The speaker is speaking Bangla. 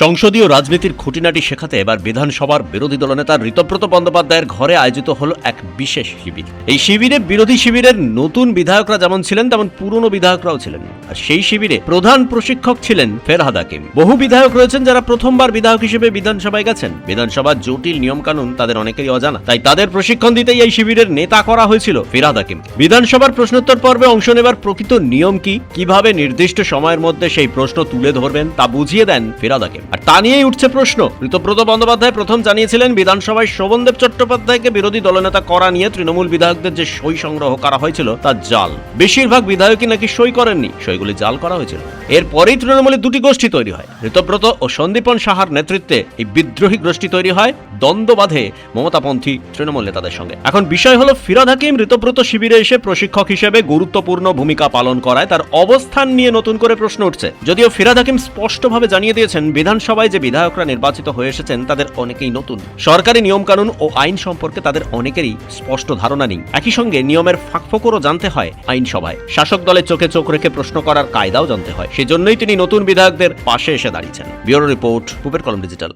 সংসদীয় রাজনীতির খুঁটিনাটি শেখাতে এবার বিধানসভার বিরোধী দলনেতা ঋতব্রত বন্দ্যোপাধ্যায়ের ঘরে আয়োজিত হলো এক বিশেষ শিবির। এই শিবিরে বিরোধী শিবিরের নতুন বিধায়করা যেমন ছিলেন তেমন পুরনো বিধায়করাও ছিলেন। আর সেই শিবিরে প্রধান প্রশিক্ষক ছিলেন ফেরহাদ হাকিম। বহু বিধায়ক রয়েছেন যারা প্রথমবার বিধায়ক হিসেবে বিধানসভায় গেছেন। বিধানসভার জটিল নিয়মকানুন তাদের অনেকেরই অজানা, তাই তাদের প্রশিক্ষণ দিতেই এই শিবিরের নেতা করা হয়েছিল ফেরহাদ হাকিম। বিধানসভার প্রশ্নোত্তর পর্বে অংশ নেবার প্রকৃত নিয়ম কি, কিভাবে নির্দিষ্ট সময়ের মধ্যে সেই প্রশ্ন তুলে ধরবেন তা বুঝিয়ে দেন ফেরহাদ হাকিম। আর তা নিয়েই উঠছে প্রশ্ন। ঋতব্রত বন্দ্যোপাধ্যায় প্রথম জানিয়েছিলেন বিধানসভায় শোভনদেব চট্টোপাধ্যায়কে বিরোধী দলনেতা করা নিয়ে তৃণমূল বিধায়কদের যে সই সংগ্রহ করা হয়েছিল তা জাল। বেশিরভাগ বিধায়কই নাকি সই করেননি, সইগুলি জাল করা হয়েছিল। এরপরেই তৃণমূলের দুটি গোষ্ঠী তৈরি হয়। ঋতব্রত ও সন্দীপন সাহার নেতৃত্বে এই বিদ্রোহী গোষ্ঠী তৈরি হয়, দ্বন্দ্ব বাঁধে মমতাপন্থী তৃণমূল নেতাদের সঙ্গে। এখন বিষয় হলো ফেরহাদ হাকিম ঋতব্রত শিবিরে এসে প্রশিক্ষক হিসেবে গুরুত্বপূর্ণ ভূমিকা পালন করায় তার অবস্থান নিয়ে নতুন করে প্রশ্ন উঠছে। যদিও ফেরহাদ হাকিম স্পষ্টভাবে জানিয়ে দিয়েছেন বিধানসভায় যে বিধায়করা নির্বাচিত হয়ে এসেছেন তাদের অনেকেই নতুন। সরকারি নিয়মকানুন ও আইন সম্পর্কে তাদের অনেকেরই স্পষ্ট ধারণা নেই। একই সঙ্গে নিয়মের ফাঁকফোকরও জানতে হয় আইনসভায়। শাসক দলের চোখে চোখ রেখে প্রশ্ন করার কায়দাও জানতে হয়। সেজন্যই তিনি নতুন বিধায়কদের পাশে এসে দাঁড়িয়েছেন। ব্যুরো রিপোর্ট, পূবের কলম ডিজিটাল।